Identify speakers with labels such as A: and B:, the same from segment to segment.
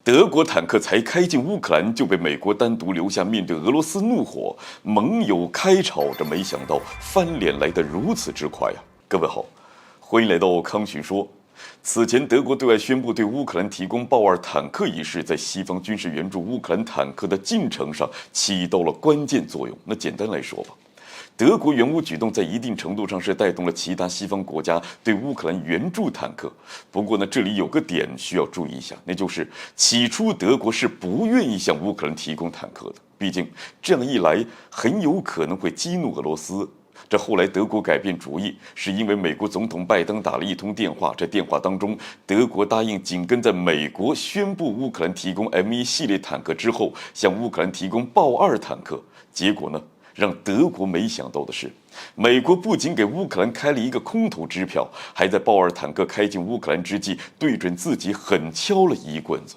A: 德国坦克才开进乌克兰，就被美国单独留下面对俄罗斯怒火，盟友开吵，这没想到翻脸来得如此之快呀！各位好，欢迎来到康群说。此前，德国对外宣布对乌克兰提供豹二坦克一事，在西方军事援助乌克兰坦克的进程上起到了关键作用。那简单来说吧，德国援乌举动在一定程度上是带动了其他西方国家对乌克兰援助坦克。不过呢，这里有个点需要注意一下，那就是起初德国是不愿意向乌克兰提供坦克的，毕竟这样一来很有可能会激怒俄罗斯。这后来德国改变主意，是因为美国总统拜登打了一通电话，这电话当中，德国答应紧跟在美国宣布乌克兰提供 M1 系列坦克之后，向乌克兰提供豹二坦克。结果呢，让德国没想到的是，美国不仅给乌克兰开了一个空头支票，还在豹二坦克开进乌克兰之际，对准自己狠敲了一棍子。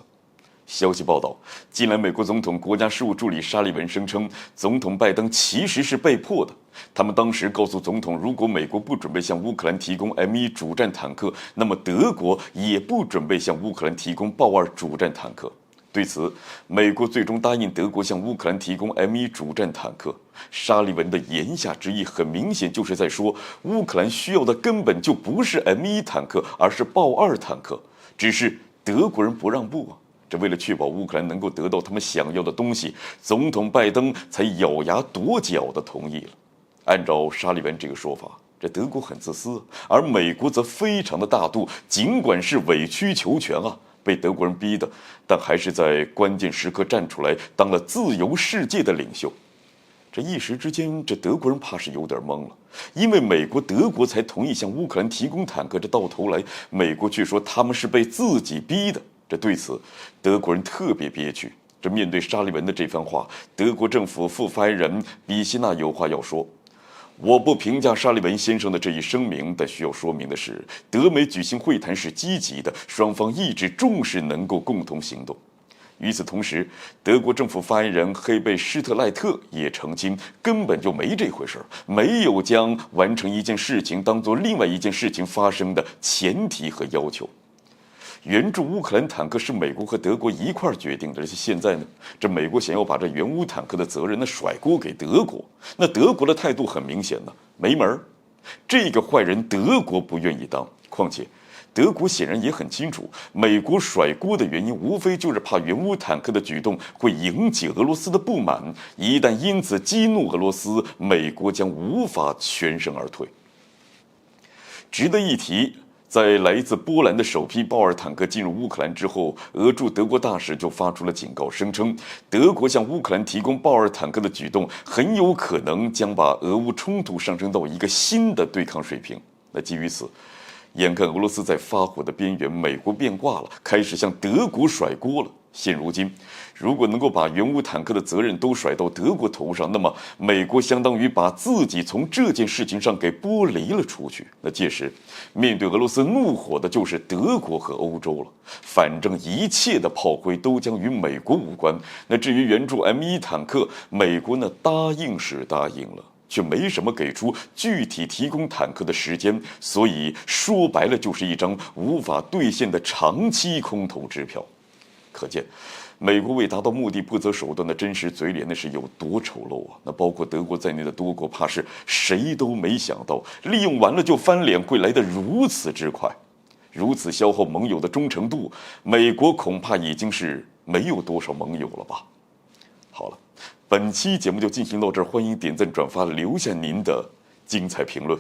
A: 消息报道，近来美国总统国家事务助理沙利文声称，总统拜登其实是被迫的。他们当时告诉总统，如果美国不准备向乌克兰提供 M1 主战坦克，那么德国也不准备向乌克兰提供豹二主战坦克。对此，美国最终答应德国向乌克兰提供 M1 主战坦克。沙利文的言下之意很明显就是在说，乌克兰需要的根本就不是 M1 坦克，而是豹二坦克，只是德国人不让步啊。这为了确保乌克兰能够得到他们想要的东西，总统拜登才咬牙跺脚地同意了。按照沙利文这个说法，这德国很自私，而美国则非常的大度，尽管是委曲求全啊，被德国人逼的，但还是在关键时刻站出来，当了自由世界的领袖。这一时之间，这德国人怕是有点懵了，因为美国、德国才同意向乌克兰提供坦克，这到头来，美国却说他们是被自己逼的。这对此，德国人特别憋屈。这面对沙利文的这番话，德国政府副发言人比希纳有话要说。我不评价沙利文先生的这一声明，但需要说明的是，德美举行会谈是积极的，双方一直重视能够共同行动。与此同时，德国政府发言人黑贝施特赖特也澄清，根本就没这回事，没有将完成一件事情当作另外一件事情发生的前提和要求。援助乌克兰坦克是美国和德国一块决定的，而且现在呢，这美国想要把这援乌坦克的责任甩锅给德国，那德国的态度很明显呢，没门儿。这个坏人德国不愿意当，况且德国显然也很清楚，美国甩锅的原因无非就是怕援乌坦克的举动会引起俄罗斯的不满，一旦因此激怒俄罗斯，美国将无法全身而退。值得一提，在来自波兰的首批豹二坦克进入乌克兰之后，俄驻德国大使就发出了警告，声称德国向乌克兰提供豹二坦克的举动很有可能将把俄乌冲突上升到一个新的对抗水平。那基于此，眼看俄罗斯在发火的边缘，美国变卦了，开始向德国甩锅了。现如今，如果能够把援乌坦克的责任都甩到德国头上，那么美国相当于把自己从这件事情上给剥离了出去。那届时，面对俄罗斯怒火的就是德国和欧洲了。反正一切的炮灰都将与美国无关。那至于援助 M1 坦克，美国呢答应是答应了，却没什么给出具体提供坦克的时间，所以说白了就是一张无法兑现的长期空头支票。可见，美国为达到目的不择手段的真实嘴脸那是有多丑陋啊！那包括德国在内的多国，怕是谁都没想到，利用完了就翻脸会来得如此之快，如此消耗盟友的忠诚度，美国恐怕已经是没有多少盟友了吧？好了，本期节目就进行到这儿，欢迎点赞、转发，留下您的精彩评论。